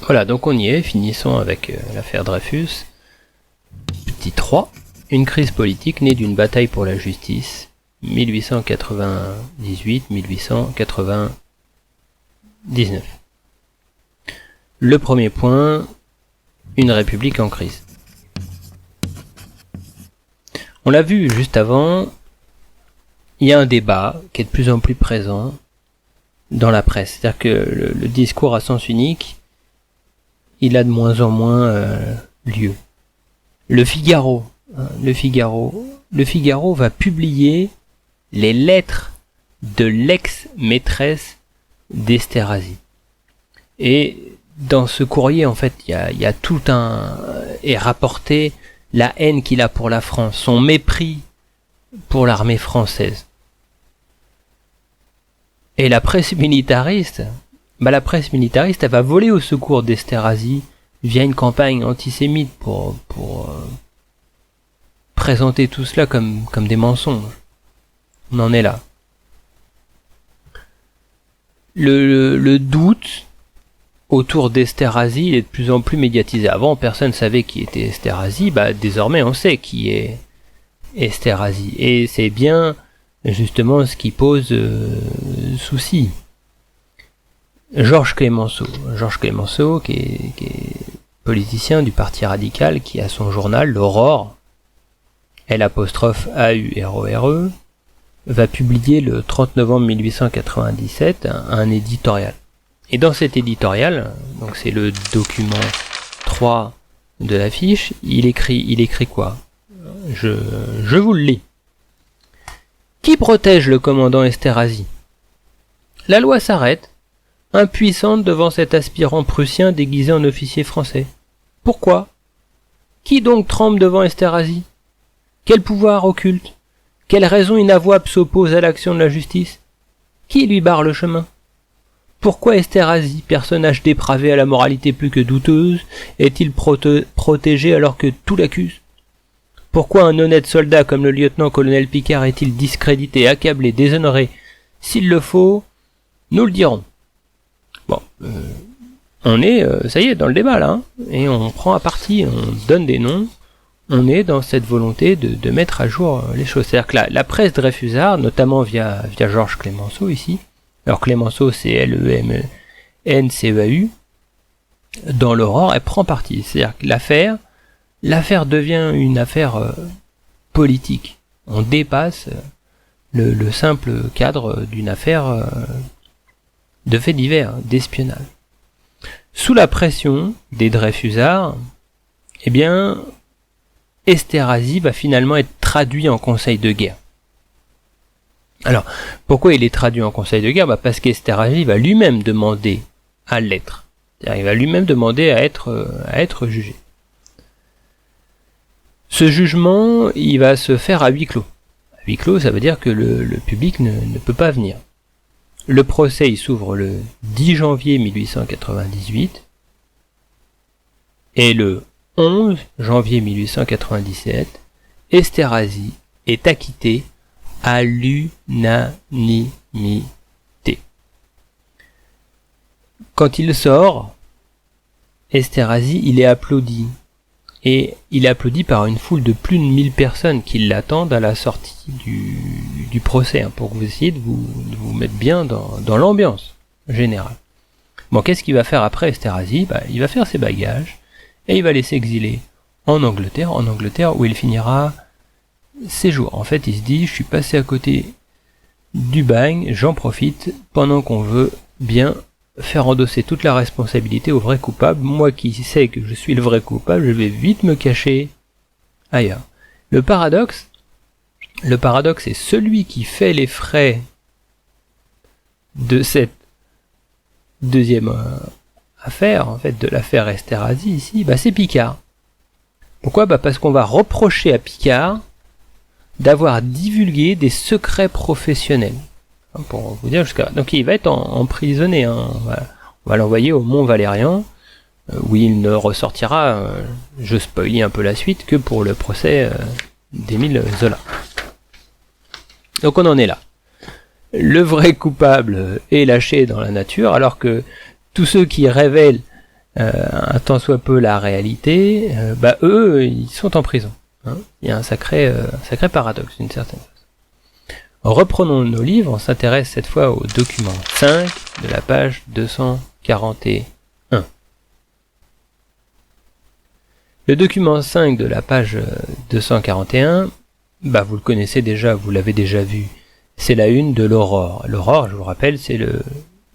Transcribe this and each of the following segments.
Voilà, donc on y est, finissons avec l'affaire Dreyfus. Petit 3. Une crise politique née d'une bataille pour la justice, 1898-1899. Le premier point, une république en crise. On l'a vu juste avant, il y a un débat qui est de plus en plus présent dans la presse. C'est-à-dire que le discours à sens unique, il a de moins en moins lieu. Le Figaro va publier les lettres de l'ex-maîtresse d'Esterhazy. Et dans ce courrier, en fait, il y a tout est rapporté la haine qu'il a pour la France, son mépris pour l'armée française. Et la presse militariste, elle va voler au secours d'Esterhazy via une campagne antisémite pour présenter tout cela comme des mensonges. On en est là. Le doute autour d'Esterhazy est de plus en plus médiatisé. Avant, personne ne savait qui était Esterhazy. Désormais, on sait qui est Esterhazy. Et c'est bien justement ce qui pose souci. Georges Clemenceau, qui est politicien du Parti radical, qui a son journal, l'Aurore, L'AURORE, va publier le 30 novembre 1897 un éditorial. Et dans cet éditorial, donc c'est le document 3 de la fiche, il écrit quoi ? Je vous le lis. Qui protège le commandant Esterhazy ? La loi s'arrête, impuissante devant cet aspirant prussien déguisé en officier français. Pourquoi ? Qui donc tremble devant Esterhazy ? Quel pouvoir occulte ? Quelle raison inavouable s'oppose à l'action de la justice ? Qui lui barre le chemin ? Pourquoi Esterhazy, personnage dépravé à la moralité plus que douteuse, est-il protégé alors que tout l'accuse ? Pourquoi un honnête soldat comme le lieutenant-colonel Picquart est-il discrédité, accablé, déshonoré ? S'il le faut, nous le dirons. Bon, on est, ça y est, dans le débat là, hein, et on prend à partie, on donne des noms, on est dans cette volonté de mettre à jour les choses. C'est-à-dire que la presse dreyfusarde, notamment via Georges Clemenceau ici, alors Clemenceau c'est LEMNCEAU, dans l'Aurore, elle prend parti. C'est-à-dire que l'affaire devient une affaire politique. On dépasse le simple cadre d'une affaire de faits divers, d'espionnage. Sous la pression des Dreyfusards, eh bien, Esterhazy va finalement être traduit en conseil de guerre. Alors, pourquoi il est traduit en conseil de guerre ? Parce qu'Esterhazy va lui-même demander à l'être. C'est-à-dire, il va lui-même demander à être jugé. Ce jugement, il va se faire à huis clos. À huis clos, ça veut dire que le public ne peut pas venir. Le procès il s'ouvre le 10 janvier 1898 et le 11 janvier 1897, Esterhazy est acquitté à l'unanimité. Quand il sort, Esterhazy, il est applaudi. Et il est applaudi par une foule de plus de 1000 personnes qui l'attendent à la sortie du procès, hein, pour que vous essayiez de vous mettre bien dans l'ambiance générale. Bon, qu'est-ce qu'il va faire après Esterhazy ? Il va faire ses bagages et il va aller s'exiler en Angleterre où il finira ses jours. En fait, il se dit, je suis passé à côté du bagne, j'en profite pendant qu'on veut bien faire endosser toute la responsabilité au vrai coupable. Moi qui sais que je suis le vrai coupable, je vais vite me cacher ailleurs. Le paradoxe est celui qui fait les frais de cette deuxième affaire, en fait, de l'affaire Esterhazy ici, c'est Picquart. Pourquoi ? Parce qu'on va reprocher à Picquart d'avoir divulgué des secrets professionnels. Pour vous dire jusqu'à... Donc il va être emprisonné, hein. On va l'envoyer au Mont Valérien, où il ne ressortira, je spoilie un peu la suite, que pour le procès d'Émile Zola. Donc on en est là. Le vrai coupable est lâché dans la nature, alors que tous ceux qui révèlent un tant soit peu la réalité, eux, ils sont en prison. Hein. Il y a un sacré paradoxe d'une certaine façon. Reprenons nos livres, on s'intéresse cette fois au document 5 de la page 241. Le document 5 de la page 241, vous le connaissez déjà, vous l'avez déjà vu, c'est la une de l'Aurore. L'Aurore, je vous rappelle, c'est le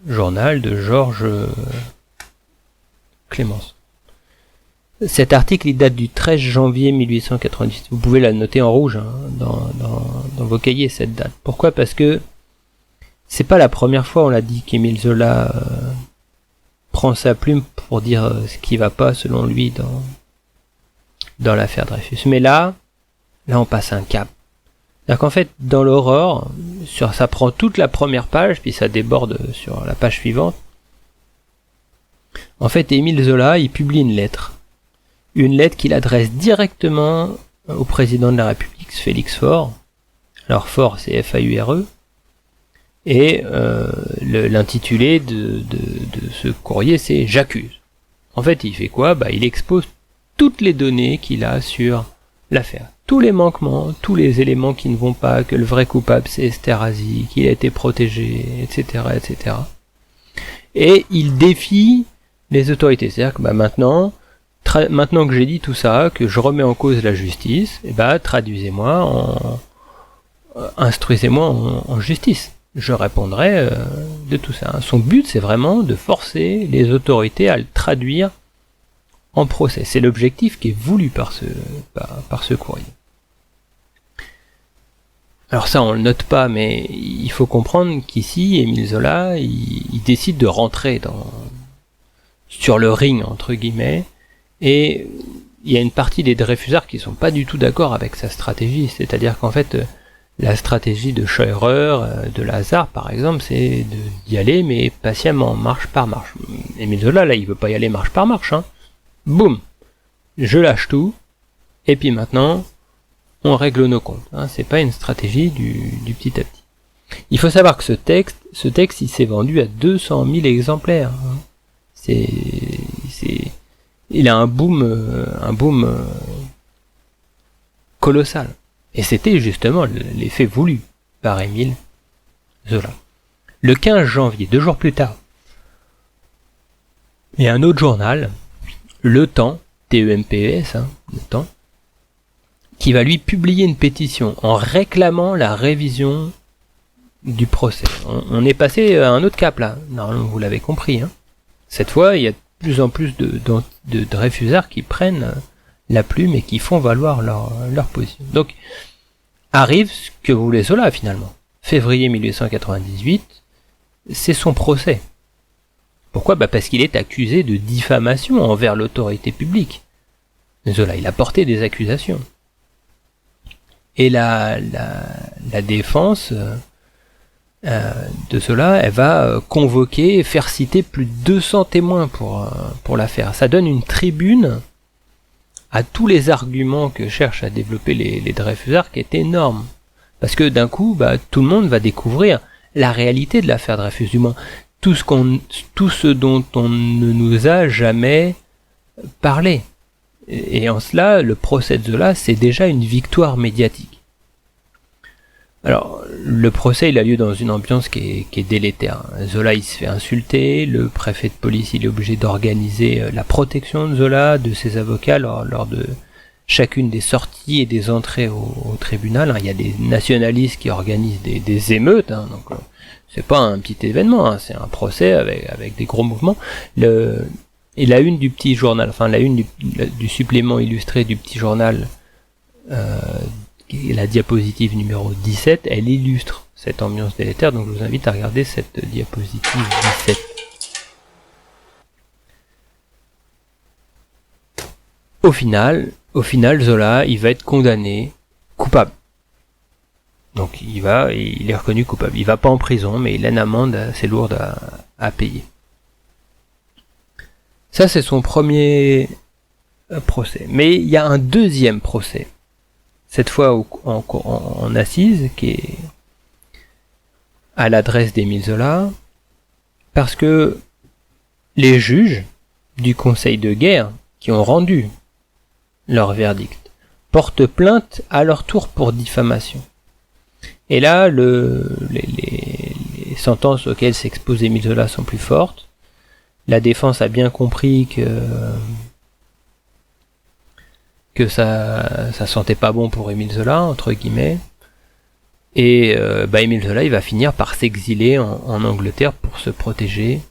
journal de Georges Clémenceau. Cet article, il date du 13 janvier 1898. Vous pouvez la noter en rouge dans vos cahiers, cette date. Pourquoi ? Parce que c'est pas la première fois, on l'a dit, qu'Émile Zola prend sa plume pour dire ce qui va pas, selon lui, dans l'affaire Dreyfus. Mais là, on passe un cap. C'est-à-dire qu'en fait, dans l'Aurore, ça prend toute la première page, puis ça déborde sur la page suivante. En fait, Émile Zola, il publie une lettre qu'il adresse directement au président de la République, Félix Faure. Alors Faure, c'est Faure. Et l'intitulé de ce courrier, c'est « J'accuse ». En fait, il fait quoi ? Il expose toutes les données qu'il a sur l'affaire. Tous les manquements, tous les éléments qui ne vont pas, que le vrai coupable c'est Esterhazy, qu'il a été protégé, etc., etc. Et il défie les autorités. C'est-à-dire que maintenant que j'ai dit tout ça, que je remets en cause la justice, traduisez-moi instruisez-moi en justice. Je répondrai de tout ça. Son but, c'est vraiment de forcer les autorités à le traduire en procès. C'est l'objectif qui est voulu par ce courrier. Alors ça, on le note pas, mais il faut comprendre qu'ici, Émile Zola, il décide de rentrer sur le ring, entre guillemets, et il y a une partie des Dreyfusards qui sont pas du tout d'accord avec sa stratégie. C'est-à-dire qu'en fait, la stratégie de Scheurer, de Lazare, par exemple, c'est d'y aller, mais patiemment, marche par marche. Émile Zola, là, il veut pas y aller marche par marche, hein. Boum, je lâche tout, et puis maintenant, on règle nos comptes. Hein. C'est pas une stratégie du petit à petit. Il faut savoir que ce texte, il s'est vendu à 200 000 exemplaires. Hein. Il a un boom colossal. Et c'était justement l'effet voulu par Émile Zola. Le 15 janvier, 2 jours plus tard, il y a un autre journal, Le Temps, TEMPES, Le Temps, qui va lui publier une pétition en réclamant la révision du procès. On est passé à un autre cap là, normalement vous l'avez compris. Hein. Cette fois, il y a de plus en plus de Dreyfusards qui prennent la plume et qui font valoir leur position. Donc, arrive ce que voulait Zola finalement. Février 1898, c'est son procès. Pourquoi ? Parce qu'il est accusé de diffamation envers l'autorité publique. Zola, il a porté des accusations. Et la défense de Zola, elle va convoquer, faire citer plus de 200 témoins pour l'affaire. Ça donne une tribune à tous les arguments que cherchent à développer les Dreyfusards qui est énorme. Parce que d'un coup, tout le monde va découvrir la réalité de l'affaire Dreyfus, du moins tout ce dont on ne nous a jamais parlé. Et en cela, le procès de Zola, c'est déjà une victoire médiatique. Alors, le procès, il a lieu dans une ambiance qui est délétère. Zola, il se fait insulter, le préfet de police, il est obligé d'organiser la protection de Zola, de ses avocats, lors de chacune des sorties et des entrées au tribunal. Il y a des nationalistes qui organisent des émeutes, donc c'est pas un petit événement, c'est un procès avec des gros mouvements. Et la une du petit journal, enfin la une du supplément illustré du petit journal, la diapositive numéro 17, elle illustre cette ambiance délétère, donc je vous invite à regarder cette diapositive 17. Au final, Zola, il va être condamné coupable. Donc il est reconnu coupable. Il va pas en prison, mais il a une amende assez lourde à payer. Ça, c'est son premier procès. Mais il y a un deuxième procès. Cette fois en assise, qui est à l'adresse d'Émile Zola, parce que les juges, du Conseil de guerre, qui ont rendu leur verdict, portent plainte à leur tour pour diffamation. Et là, les sentences auxquelles s'expose Émile Zola sont plus fortes. La défense a bien compris que ça sentait pas bon pour Émile Zola, entre guillemets. Et Émile Zola, il va finir par s'exiler en Angleterre pour se protéger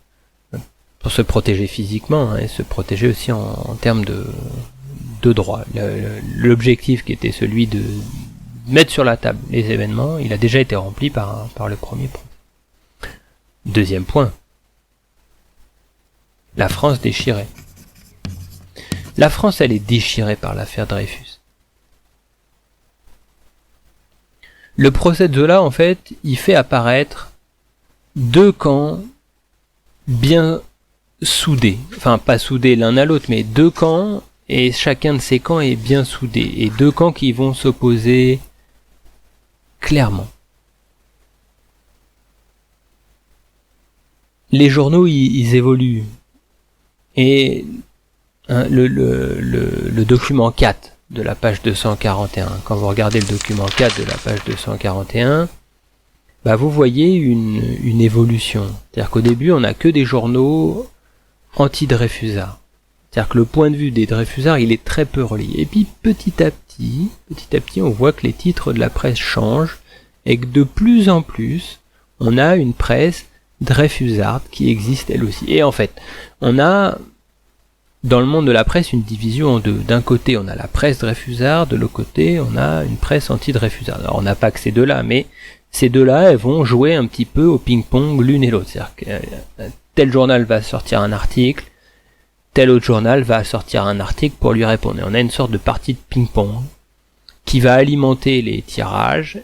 physiquement, hein, et se protéger aussi en termes de droit. L'objectif qui était celui de mettre sur la table les événements, il a déjà été rempli par le premier point. Deuxième point. La France déchirée. La France, elle est déchirée par l'affaire Dreyfus. Le procès de Zola, en fait, il fait apparaître deux camps bien soudés. Enfin, pas soudés l'un à l'autre, mais deux camps, et chacun de ces camps est bien soudé. Et deux camps qui vont s'opposer clairement. Les journaux, ils évoluent. Et hein, le document 4 de la page 241, quand vous regardez le document 4 de la page 241, vous voyez une évolution. C'est-à-dire qu'au début, on n'a que des journaux anti-Dreyfusards. C'est-à-dire que le point de vue des Dreyfusards, il est très peu relié. Et puis petit à petit, on voit que les titres de la presse changent et que de plus en plus, on a une presse Dreyfusarde qui existe elle aussi. Et en fait, on a dans le monde de la presse une division en deux. D'un côté, on a la presse Dreyfusarde, de l'autre côté, on a une presse anti-Dreyfusarde. Alors on n'a pas que ces deux-là, mais ces deux-là, elles vont jouer un petit peu au ping-pong l'une et l'autre. C'est-à-dire que tel journal va sortir un article, tel autre journal va sortir un article pour lui répondre. Et on a une sorte de partie de ping-pong qui va alimenter les tirages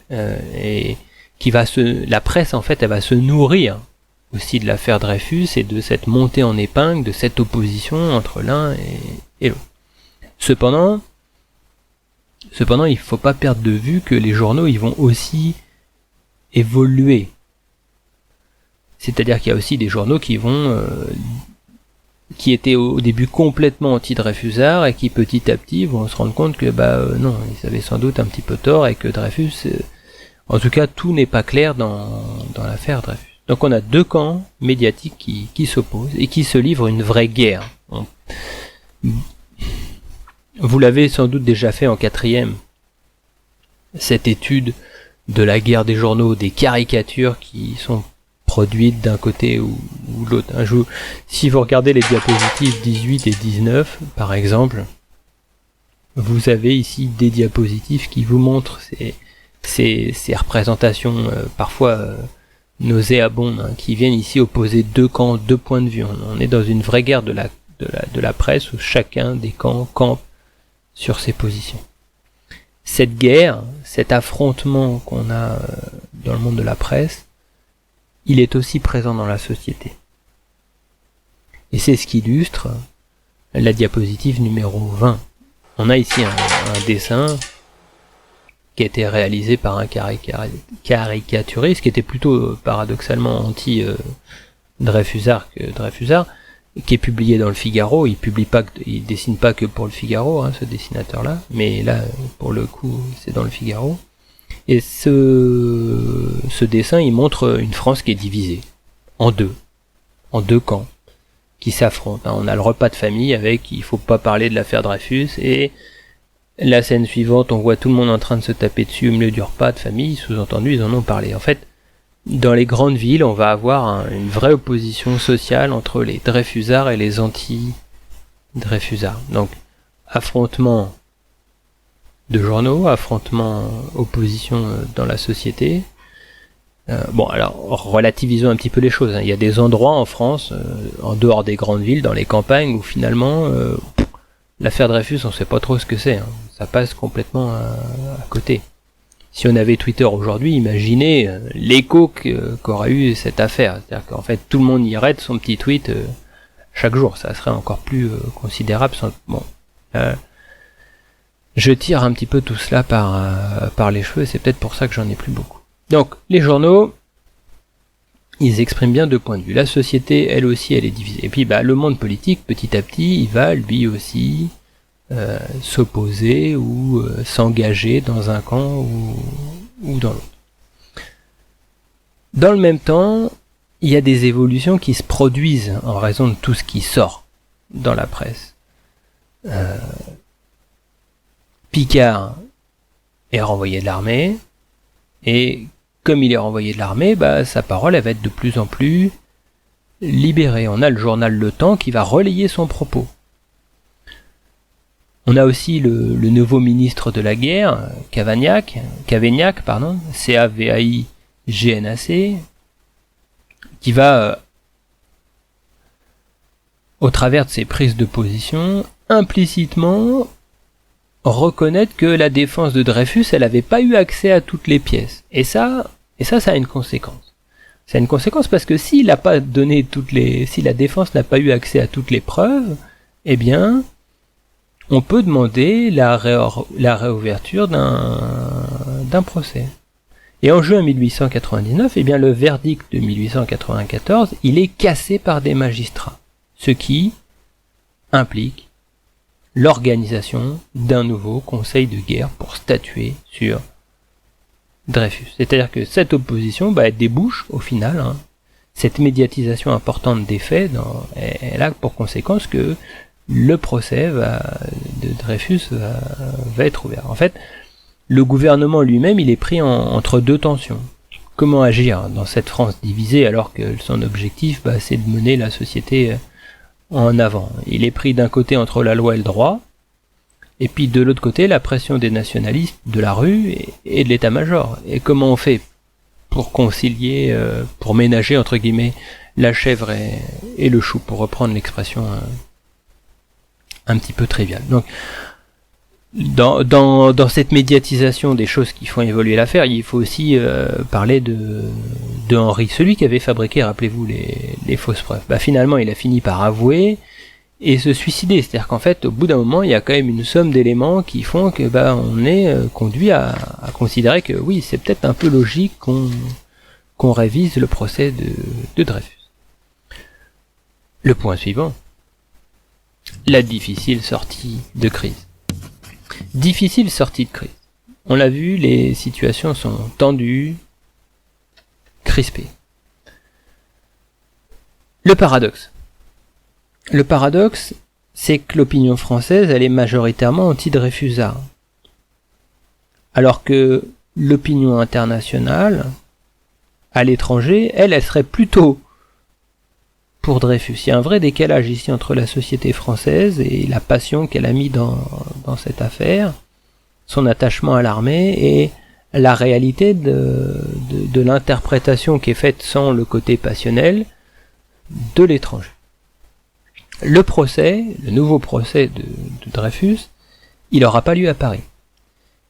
et qui va la presse, en fait, elle va se nourrir aussi de l'affaire Dreyfus et de cette montée en épingle, de cette opposition entre l'un et l'autre. Cependant, il ne faut pas perdre de vue que les journaux, ils vont aussi évoluer. C'est-à-dire qu'il y a aussi des journaux qui étaient au début complètement anti-Dreyfusards et qui petit à petit vont se rendre compte que non, ils avaient sans doute un petit peu tort et que Dreyfus, en tout cas, tout n'est pas clair dans l'affaire Dreyfus. Donc on a deux camps médiatiques qui s'opposent et qui se livrent une vraie guerre. Vous l'avez sans doute déjà fait en 4e, cette étude de la guerre des journaux, des caricatures qui sont produites d'un côté ou l'autre. Si vous regardez les diapositives 18 et 19, par exemple, vous avez ici des diapositives qui vous montrent ces représentations parfois nauséabondes, hein, qui viennent ici opposer deux camps, deux points de vue. On est dans une vraie guerre de la presse où chacun des camps campe sur ses positions. Cette guerre, cet affrontement qu'on a dans le monde de la presse, il est aussi présent dans la société. Et c'est ce qu'illustre la diapositive numéro 20. On a ici un dessin qui a été réalisé par un caricaturiste qui était plutôt paradoxalement anti-Dreyfusard que Dreyfusard, qui est publié dans le Figaro. Il dessine pas que pour le Figaro, hein, ce dessinateur-là, mais là, pour le coup, c'est dans le Figaro. Et ce dessin, il montre une France qui est divisée en deux camps qui s'affrontent. On a le repas de famille avec, il faut pas parler de l'affaire Dreyfus, et la scène suivante, on voit tout le monde en train de se taper dessus au milieu du repas de famille, sous-entendu, ils en ont parlé. En fait, dans les grandes villes, on va avoir une vraie opposition sociale entre les Dreyfusards et les anti-Dreyfusards. Donc, affrontement de journaux, affrontement, opposition dans la société. Alors, relativisons un petit peu les choses. Il y a des endroits en France, en dehors des grandes villes, dans les campagnes, où finalement, l'affaire Dreyfus, on sait pas trop ce que c'est. Ça passe complètement à côté. Si on avait Twitter aujourd'hui, imaginez l'écho qu'aurait eu cette affaire. C'est-à-dire qu'en fait, tout le monde irait de son petit tweet chaque jour. Ça serait encore plus considérable. Je tire un petit peu tout cela par les cheveux, et c'est peut-être pour ça que j'en ai plus beaucoup. Donc, les journaux, ils expriment bien deux points de vue. La société, elle aussi, elle est divisée. Et puis le monde politique, petit à petit, il va lui aussi s'opposer ou s'engager dans un camp ou dans l'autre. Dans le même temps, il y a des évolutions qui se produisent en raison de tout ce qui sort dans la presse. Picard est renvoyé de l'armée, et comme il est renvoyé de l'armée, sa parole elle va être de plus en plus libérée. On a le journal Le Temps qui va relayer son propos. On a aussi le nouveau ministre de la guerre, Cavaignac, C-A-V-A-I-G-N-A-C, qui va, au travers de ses prises de position, implicitement reconnaître que la défense de Dreyfus, elle n'avait pas eu accès à toutes les pièces. Et ça a une conséquence. Ça a une conséquence parce que s'il n'a pas donné si la défense n'a pas eu accès à toutes les preuves, eh bien, on peut demander la réouverture d'un procès. Et en juin 1899, eh bien, le verdict de 1894, il est cassé par des magistrats. Ce qui implique l'organisation d'un nouveau conseil de guerre pour statuer sur Dreyfus. C'est-à-dire que cette opposition débouche au final, cette médiatisation importante des faits, elle a pour conséquence que le procès de Dreyfus va être ouvert. En fait, le gouvernement lui-même, il est pris entre deux tensions. Comment agir dans cette France divisée alors que son objectif, c'est de mener la société en avant. Il est pris d'un côté entre la loi et le droit, et puis de l'autre côté la pression des nationalistes de la rue et de l'état-major. Et comment on fait pour concilier, pour ménager entre guillemets la chèvre et le chou, pour reprendre l'expression un petit peu triviale. Donc dans cette médiatisation des choses qui font évoluer l'affaire, il faut aussi parler de Henri, celui qui avait fabriqué, rappelez-vous, les fausses preuves. Finalement, il a fini par avouer et se suicider. C'est-à-dire qu'en fait, au bout d'un moment, il y a quand même une somme d'éléments qui font que on est conduit à considérer que oui, c'est peut-être un peu logique qu'on révise le procès de Dreyfus. Le point suivant, la difficile sortie de crise. Difficile sortie de crise. On l'a vu, les situations sont tendues, crispées. Le paradoxe, c'est que l'opinion française, elle est majoritairement anti-Dreyfusard. Alors que l'opinion internationale, à l'étranger, elle serait plutôt pour Dreyfus. Il y a un vrai décalage ici entre la société française et la passion qu'elle a mis dans cette affaire, son attachement à l'armée et la réalité de l'interprétation qui est faite sans le côté passionnel de l'étranger. Le nouveau procès de Dreyfus, il n'aura pas lieu à Paris.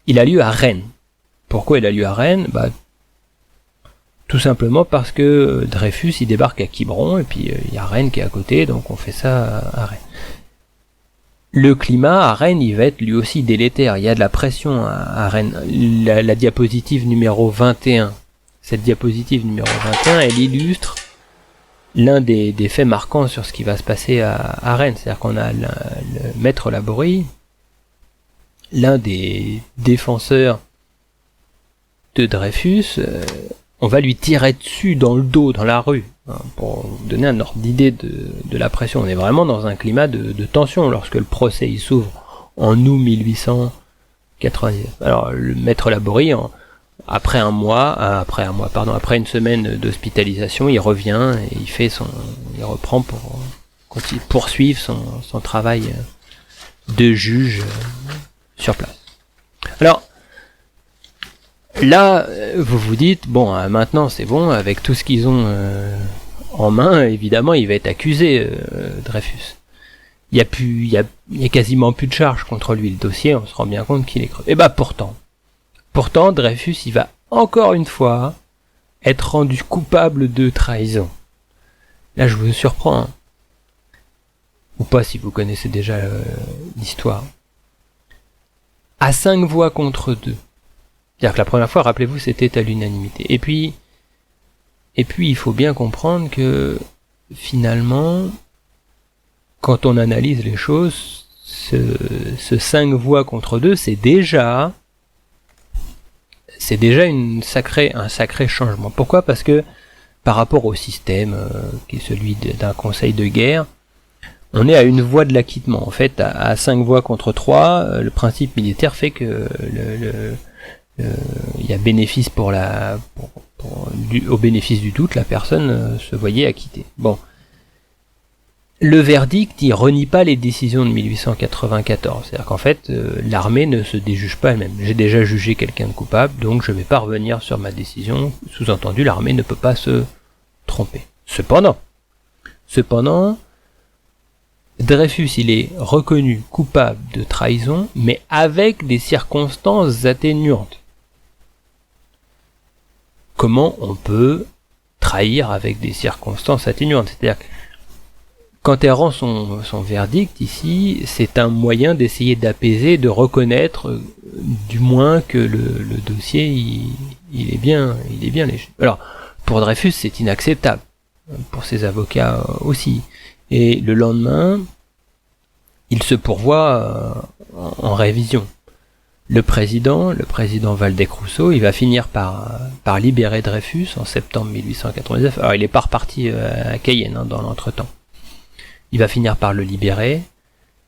Il a lieu à Rennes. Pourquoi il a lieu à Rennes ? Tout simplement parce que Dreyfus il débarque à Quiberon et puis il y a Rennes qui est à côté, donc on fait ça à Rennes. Le climat à Rennes il va être lui aussi délétère, il y a de la pression à Rennes. La diapositive numéro 21, cette diapositive numéro 21, elle illustre l'un des faits marquants sur ce qui va se passer à Rennes. C'est-à-dire qu'on a le maître Laborie, l'un des défenseurs de Dreyfus, on va lui tirer dessus dans le dos, dans la rue, pour donner un ordre d'idée de la pression. On est vraiment dans un climat de tension lorsque le procès il s'ouvre en août 1899. Alors le maître Laborie, après une semaine d'hospitalisation, il revient et il reprend pour poursuivre son travail de juge sur place. Alors là, vous vous dites, bon, maintenant c'est bon, avec tout ce qu'ils ont en main, évidemment, il va être accusé, Dreyfus. Il y a quasiment plus de charges contre lui. Le dossier, on se rend bien compte qu'il est creux. Et pourtant, Dreyfus, il va encore une fois être rendu coupable de trahison. Là, je vous surprends, hein. Ou pas si vous connaissez déjà l'histoire. À 5 voix contre 2. C'est-à-dire que la première fois, rappelez-vous, c'était à l'unanimité. Et puis Et puis il faut bien comprendre que finalement, quand on analyse les choses, ce 5 voix contre 2, c'est déjà un sacré changement. Pourquoi ? Parce que par rapport au système qui est celui d'un conseil de guerre, on est à une voix de l'acquittement. En fait, à 5 voix contre 3, le principe militaire fait que il y a bénéfice au bénéfice du doute, la personne se voyait acquittée. Bon. Le verdict, il renie pas les décisions de 1894. C'est-à-dire qu'en fait, l'armée ne se déjuge pas elle-même. J'ai déjà jugé quelqu'un de coupable, donc je vais pas revenir sur ma décision. Sous-entendu, l'armée ne peut pas se tromper. Cependant, Dreyfus, il est reconnu coupable de trahison, mais avec des circonstances atténuantes. Comment on peut trahir avec des circonstances atténuantes ? C'est-à-dire que quand elle rend son verdict ici, c'est un moyen d'essayer d'apaiser, de reconnaître du moins que le dossier il est bien léger. Alors pour Dreyfus, c'est inacceptable, pour ses avocats aussi. Et le lendemain, il se pourvoit en révision. Le président Waldeck-Rousseau, il va finir par libérer Dreyfus en septembre 1899. Alors il est pas reparti à Cayenne dans l'entretemps. Il va finir par le libérer,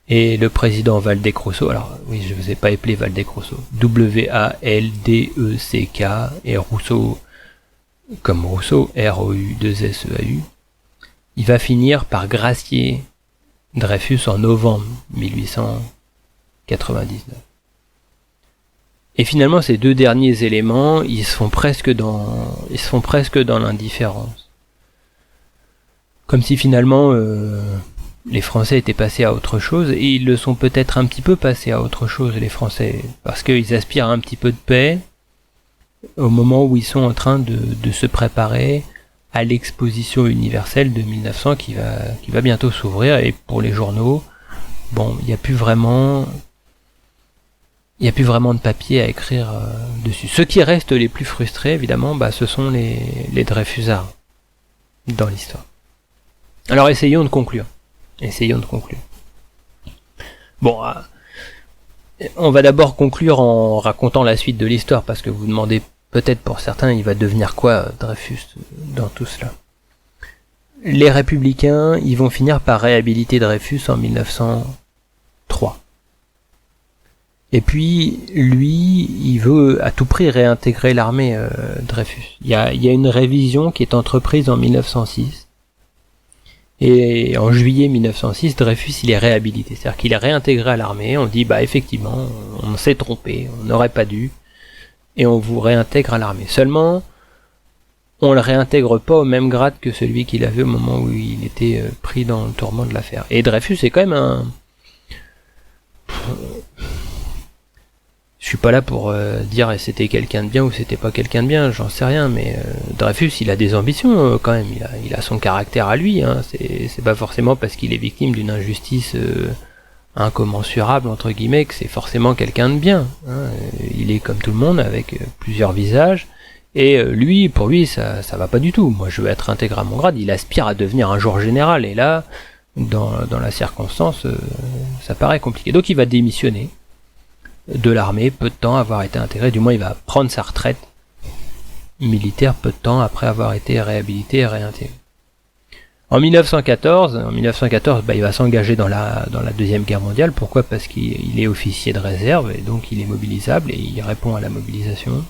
et le président Waldeck-Rousseau, alors oui, je vous ai pas appelé Waldeck-Rousseau, W-A-L-D-E-C-K, et Rousseau, comme Rousseau, R-O-U-2-S-E-A-U, il va finir par gracier Dreyfus en novembre 1899. Et finalement, ces deux derniers éléments, ils se font presque dans l'indifférence. Comme si finalement les Français étaient passés à autre chose, et ils le sont peut-être un petit peu passés à autre chose, les Français, parce qu'ils aspirent à un petit peu de paix au moment où ils sont en train de se préparer à l'exposition universelle de 1900 qui va bientôt s'ouvrir. Et pour les journaux, bon, il n'y a plus vraiment de papier à écrire dessus. Ceux qui restent les plus frustrés, évidemment, ce sont les Dreyfusards dans l'histoire. Alors essayons de conclure. Bon, on va d'abord conclure en racontant la suite de l'histoire, parce que vous demandez peut-être pour certains, il va devenir quoi Dreyfus dans tout cela ? Les républicains, ils vont finir par réhabiliter Dreyfus en 1903. Et puis, lui, il veut à tout prix réintégrer l'armée, Dreyfus. Il y a une révision qui est entreprise en 1906. Et en juillet 1906, Dreyfus, il est réhabilité. C'est-à-dire qu'il est réintégré à l'armée. On dit, effectivement, on s'est trompé, on n'aurait pas dû. Et on vous réintègre à l'armée. Seulement, on le réintègre pas au même grade que celui qu'il avait au moment où il était pris dans le tourment de l'affaire. Et Dreyfus, c'est quand même je suis pas là pour dire c'était quelqu'un de bien ou c'était pas quelqu'un de bien, j'en sais rien, mais Dreyfus, il a des ambitions quand même, il a son caractère à lui, hein. C'est pas forcément parce qu'il est victime d'une injustice incommensurable entre guillemets que c'est forcément quelqu'un de bien, hein. Il est comme tout le monde avec plusieurs visages, et lui, pour lui, ça va pas du tout. Moi, je veux être intégré à mon grade, il aspire à devenir un jour général, et là, dans la circonstance, ça paraît compliqué. Donc il va démissionner de l'armée, peu de temps avoir été intégré, du moins il va prendre sa retraite militaire peu de temps après avoir été réhabilité et réintégré. En 1914, il va s'engager dans la Deuxième Guerre mondiale. Pourquoi ? Parce qu'il est officier de réserve, et donc il est mobilisable, et il répond à la mobilisation.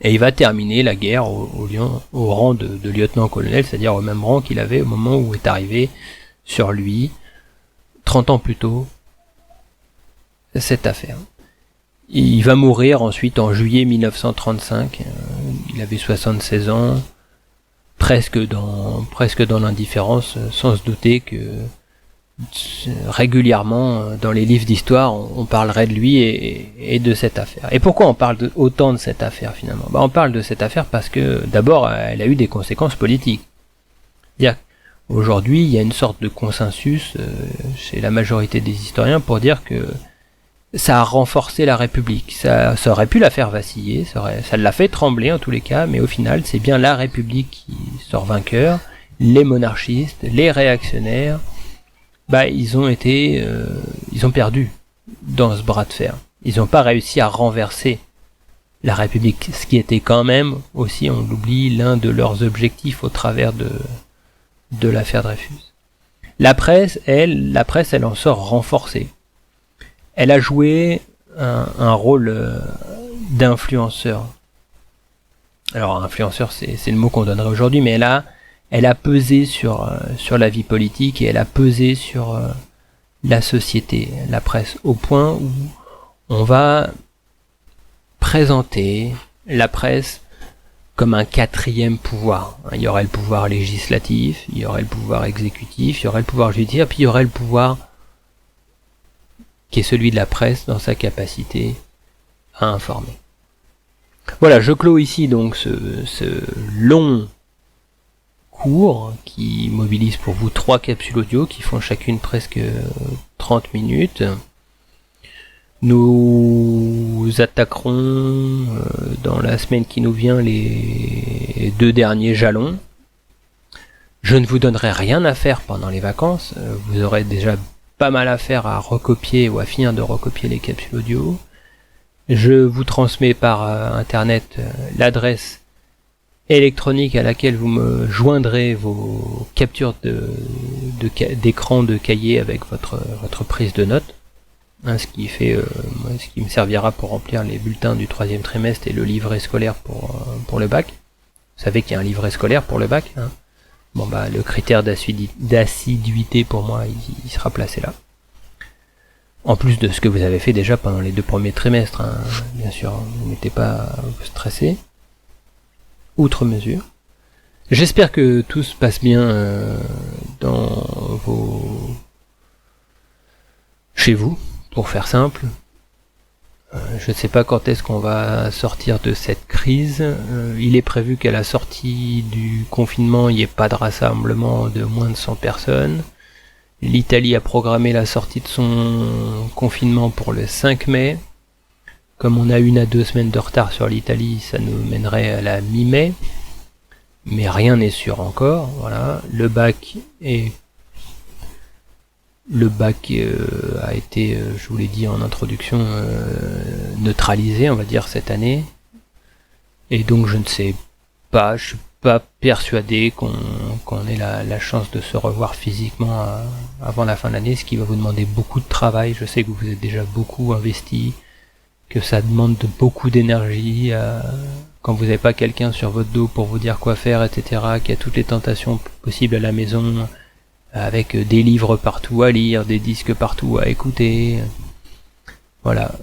Et il va terminer la guerre au rang de lieutenant-colonel, c'est-à-dire au même rang qu'il avait au moment où est arrivé sur lui, 30 ans plus tôt, cette affaire. Il va mourir ensuite en juillet 1935, il avait 76 ans, presque dans l'indifférence, sans se douter que régulièrement dans les livres d'histoire on parlerait de lui et de cette affaire. Et pourquoi on parle autant de cette affaire finalement ? On parle de cette affaire parce que d'abord elle a eu des conséquences politiques. C'est-à-dire qu'aujourd'hui il y a une sorte de consensus chez la majorité des historiens pour dire que ça a renforcé la République. Ça aurait pu la faire vaciller, ça l'a fait trembler en tous les cas, mais au final, c'est bien la République qui sort vainqueur. Les monarchistes, les réactionnaires, ils ont perdu dans ce bras de fer. Ils n'ont pas réussi à renverser la République, ce qui était quand même aussi, on l'oublie, l'un de leurs objectifs au travers de l'affaire Dreyfus. La presse, elle en sort renforcée. Elle a joué un rôle d'influenceur. Alors, influenceur, c'est le mot qu'on donnerait aujourd'hui, mais elle a pesé sur la vie politique et elle a pesé sur la société, la presse, au point où on va présenter la presse comme un quatrième pouvoir. Il y aurait le pouvoir législatif, il y aurait le pouvoir exécutif, il y aurait le pouvoir judiciaire, puis il y aurait le pouvoir qui est celui de la presse dans sa capacité à informer. Voilà, je clôt ici donc ce long cours qui mobilise pour vous 3 capsules audio qui font chacune presque 30 minutes. Nous attaquerons dans la semaine qui nous vient les 2 derniers jalons. Je ne vous donnerai rien à faire pendant les vacances. Vous aurez déjà pas mal à faire à recopier ou à finir de recopier les capsules audio. Je vous transmets par internet l'adresse électronique à laquelle vous me joindrez vos captures d'écran de cahier avec votre prise de notes. Ce qui me servira pour remplir les bulletins du 3e trimestre et le livret scolaire pour le bac. Vous savez qu'il y a un livret scolaire pour le bac, hein. Le critère d'assiduité pour moi, il sera placé là. En plus de ce que vous avez fait déjà pendant les 2 premiers trimestres, hein. Bien sûr, vous n'êtes pas stressé. Outre mesure. J'espère que tout se passe bien chez vous. Pour faire simple, je ne sais pas quand est-ce qu'on va sortir de cette crise. Il est prévu qu'à la sortie du confinement, il n'y ait pas de rassemblement de moins de 100 personnes. L'Italie a programmé la sortie de son confinement pour le 5 mai. Comme on a 1 à 2 semaines de retard sur l'Italie, ça nous mènerait à la mi-mai. Mais rien n'est sûr encore. Voilà. Le bac a été, je vous l'ai dit en introduction, neutralisé, on va dire, cette année. Et donc je ne sais pas, je suis pas persuadé qu'on ait la chance de se revoir physiquement avant la fin de l'année, ce qui va vous demander beaucoup de travail. Je sais que vous êtes déjà beaucoup investi, que ça demande beaucoup d'énergie quand vous n'avez pas quelqu'un sur votre dos pour vous dire quoi faire, etc., qu'il y a toutes les tentations possibles à la maison, avec des livres partout à lire, des disques partout à écouter. Voilà.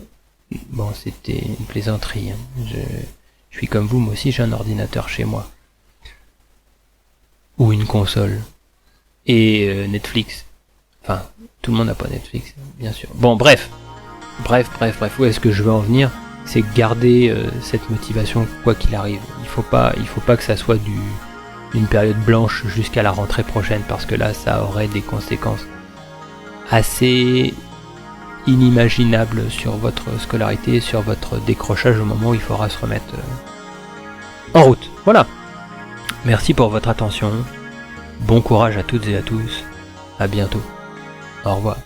Bon, c'était une plaisanterie. Je suis comme vous, moi aussi j'ai un ordinateur chez moi. Ou une console. Et Netflix. Enfin, tout le monde n'a pas Netflix, bien sûr. Bon, bref. Où est-ce que je veux en venir? C'est garder cette motivation quoi qu'il arrive. Il faut pas que ça soit une période blanche jusqu'à la rentrée prochaine, parce que là ça aurait des conséquences assez inimaginables sur votre scolarité, sur votre décrochage au moment où il faudra se remettre en route. Voilà. Merci pour votre attention. Bon courage à toutes et à tous. À bientôt. Au revoir.